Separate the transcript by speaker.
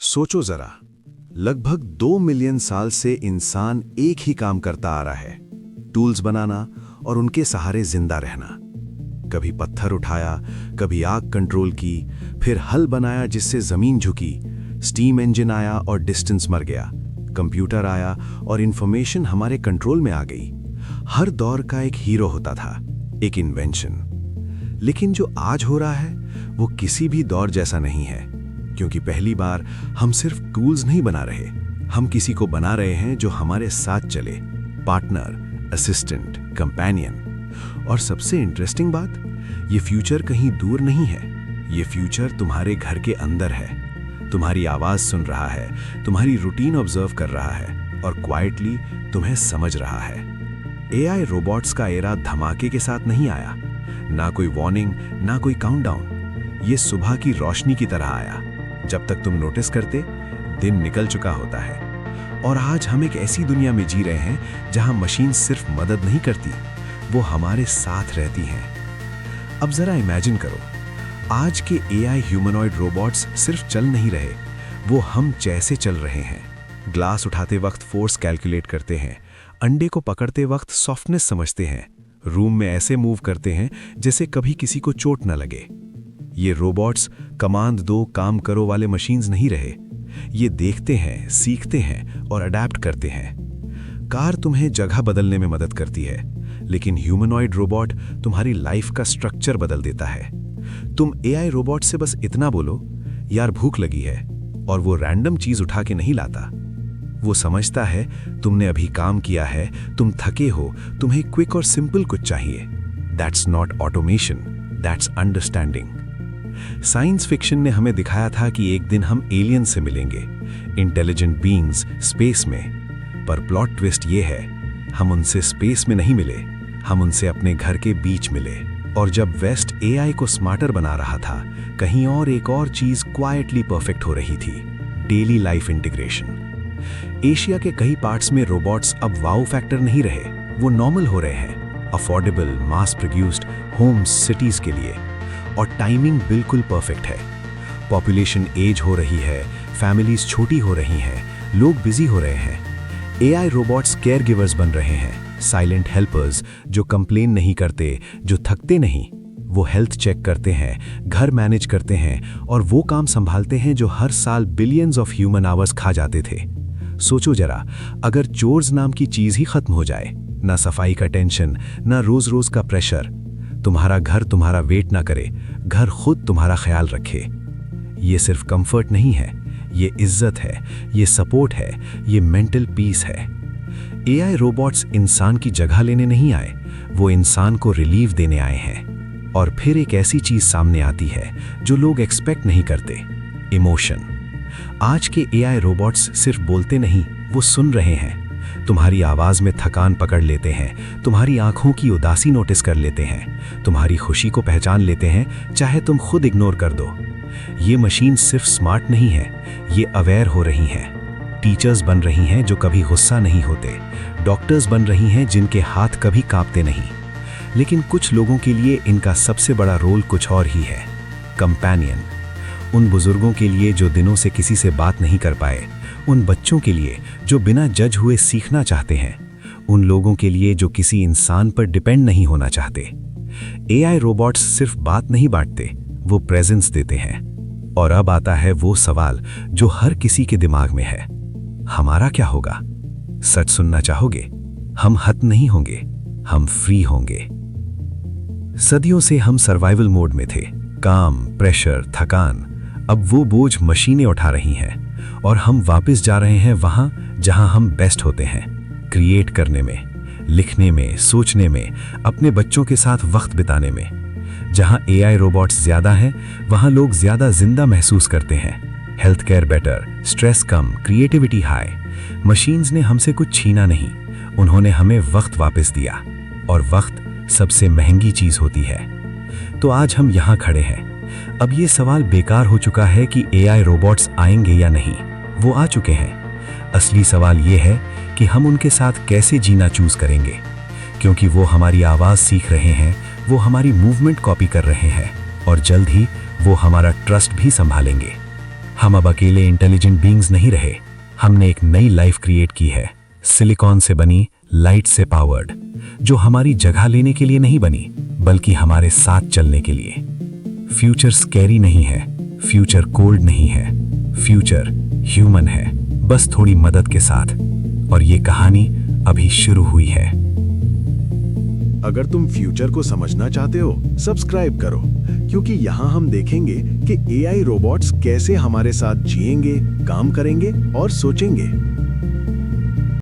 Speaker 1: सोचो जरा, लगभग 2 मिलियन साल से इंसान एक ही काम करता आ रहा है, टूल्स बनाना और उनके सहारे जिंदा रहना। कभी पत्थर उठाया, कभी आग कंट्रोल की, फिर हल बनाया जिससे जमीन झुकी, स्टीम इंजन आया और डिस्टेंस मर गया, कंप्यूटर आया और इंफॉर्मेशन हमारे कंट्रोल में आ गई। हर दौर का एक हीरो होता था, एक इन्वेंशन। लेकिन जो आज हो रहा है वो किसी भी दौर जैसा नहीं है, क्योंकि पहली बार हम सिर्फ टूल्स नहीं बना रहे, हम किसी को बना रहे हैं जो हमारे साथ चले, पार्टनर, असिस्टेंट, कंपेनियन। और सबसे इंटरेस्टिंग बात, ये फ्यूचर कहीं दूर नहीं है, ये फ्यूचर तुम्हारे घर के अंदर है, तुम्हारी आवाज सुन रहा है, तुम्हारी रूटीन ऑब्जर्व कर रहा है और क्वाइटली तुम्हें समझ रहा है। एआई रोबोट्स का एरा धमाके के साथ नहीं आया, ना कोई वार्निंग, ना कोई काउंटडाउन। ये सुबह की रोशनी की तरह आया, जब तक तुम नोटिस करते दिन निकल चुका होता है। और आज हम एक ऐसी दुनिया में जी रहे हैं जहां मशीन सिर्फ मदद नहीं करती, वो हमारे साथ रहती हैं। अब जरा इमेजिन करो, आज के एआई ह्यूमनॉइड रोबोट्स सिर्फ चल नहीं रहे, वो हम जैसे चल रहे हैं। ग्लास उठाते वक्त फोर्स कैलकुलेट करते हैं, अंडे को पकड़ते वक्त सॉफ्टनेस समझते हैं, रूम में ऐसे मूव करते हैं जैसे कभी किसी को चोट न लगे। ये रोबोट्स कमांड दो काम करो वाले मशीन्स नहीं रहे, ये देखते हैं, सीखते हैं और अडैप्ट करते हैं। कार तुम्हें जगह बदलने में मदद करती है, लेकिन ह्यूमनॉइड रोबोट तुम्हारी लाइफ का स्ट्रक्चर बदल देता है। तुम एआई रोबोट से बस इतना बोलो, यार भूख लगी है, और वो रैंडम चीज उठा के नहीं लाता। वो समझता है तुमने अभी काम किया है, तुम थके हो, तुम्हें क्विक और सिंपल कुछ चाहिए। That's not automation, that's understanding. Science fiction ने हमें दिखाया था कि एक दिन हम एलियन से मिलेंगे, इंटेलिजेंट बीइंग्स स्पेस में। पर प्लॉट ट्विस्ट ये है, हम उनसे स्पेस में नहीं मिले, हम उनसे अपने घर के बीच मिले। और जब वेस्ट एआई को स्मार्टर बना रहा था, कहीं और एक और चीज क्वाइटली परफेक्ट हो रही थी, डेली लाइफ इंटीग्रेशन। एशिया के कई पार्ट्स में रोबोट्स अब वाओ फैक्टर नहीं रहे, वो नॉर्मल हो रहे हैं, affordable, mass produced homes cities के लिए। और टाइमिंग बिल्कुल परफेक्ट है। पॉपुलेशन एज हो रही है, फैमिलीज छोटी हो रही हैं, लोग बिजी हो रहे हैं। एआई रोबोट्स केयर गिवर्स बन रहे हैं, साइलेंट हेल्पर्स जो कंप्लेन नहीं करते, जो थकते नहीं। वो हेल्थ चेक करते हैं, घर मैनेज करते हैं और वो काम संभालते हैं जो हर साल बिलियंस ऑफ ह्यूमन आवर्स खा जाते थे। सोचो जरा, अगर चोर्स नाम की चीज ही खत्म हो जाए, ना सफाई का टेंशन, ना रोज रोज का प्रेशर, तुम्हारा घर तुम्हारा वेट ना करे, घर खुद तुम्हारा ख्याल रखे। ये सिर्फ कंफर्ट नहीं है, ये इज्जत है, ये सपोर्ट है, ये मेंटल पीस है। एआई रोबोट्स इंसान की जगह लेने नहीं आए, वो इंसान को रिलीफ देने आए हैं। और फिर एक ऐसी चीज सामने आती है जो लोग एक्सपेक्ट नहीं करते, इमोशन। आज के एआई रोबोट्स सिर्फ बोलते नहीं, वो सुन रहे हैं। तुम्हारी आवाज में थकान पकड़ लेते हैं, तुम्हारी आंखों की उदासी नोटिस कर लेते हैं, तुम्हारी खुशी को पहचान लेते हैं, चाहे तुम खुद इग्नोर कर दो। ये मशीन सिर्फ स्मार्ट नहीं है, ये अवेयर हो रही हैं। टीचर्स बन रही हैं जो कभी गुस्सा नहीं होते, डॉक्टर्स बन रही हैं जिनके हाथ कभी कांपते नहीं। लेकिन कुछ लोगों के लिए इनका सबसे बड़ा रोल कुछ और ही है, कंपेनियन। उन बुजुर्गों के लिए जो दिनों से किसी से बात नहीं कर पाए, उन बच्चों के लिए जो बिना जज हुए सीखना चाहते हैं, उन लोगों के लिए जो किसी इंसान पर डिपेंड नहीं होना चाहते। एआई रोबोट्स सिर्फ बात नहीं बांटते, वो प्रेजेंस देते हैं। और अब आता है वो सवाल जो हर किसी के दिमाग में है, हमारा क्या होगा? सच सुनना चाहोगे? हम खत्म नहीं होंगे, हम फ्री होंगे। सदियों से हम सर्वाइवल मोड में थे, काम, प्रेशर, थकान। अब वो बोझ मशीनें उठा रही हैं और हम वापस जा रहे हैं वहां जहां हम बेस्ट होते हैं, क्रिएट करने में, लिखने में, सोचने में, अपने बच्चों के साथ वक्त बिताने में। जहां एआई रोबोट्स ज्यादा हैं, वहां लोग ज्यादा जिंदा महसूस करते हैं। हेल्थ केयर बेटर, स्ट्रेस कम, क्रिएटिविटी हाई। मशीन्स ने हमसे कुछ छीना नहीं, उन्होंने हमें वक्त वापस दिया। और वक्त सबसे महंगी चीज होती है। तो आज हम यहां खड़े हैं। अब ये सवाल बेकार हो चुका है कि एआई रोबोट्स आएंगे या नहीं, वो आ चुके हैं। असली सवाल ये है कि हम उनके साथ कैसे जीना चूज करेंगे, क्योंकि वो हमारी आवाज सीख रहे हैं, वो हमारी मूवमेंट कॉपी कर रहे हैं और जल्द ही वो हमारा ट्रस्ट भी संभालेंगे।
Speaker 2: हम अब अकेले इंटेलिजेंट बीइंग्स नहीं रहे, हमने एक नई लाइफ क्रिएट की है, सिलिकॉन से बनी, लाइट से पावर्ड, जो हमारी जगह लेने के लिए नहीं बनी, बल्कि हमारे साथ चलने के लिए। फ्यूचर स्कैरी नहीं है, फ्यूचर कोल्ड नहीं है, फ्यूचर ह्यूमन है, बस थोड़ी मदद के साथ। और ये कहानी अभी शुरू हुई है।
Speaker 1: अगर तुम फ्यूचर को समझना चाहते हो, सब्सक्राइब करो, क्योंकि यहाँ हम देखेंगे कि एआई रोबोट्स कैसे हमारे साथ जिएंगे, काम करेंगे और सोचेंगे।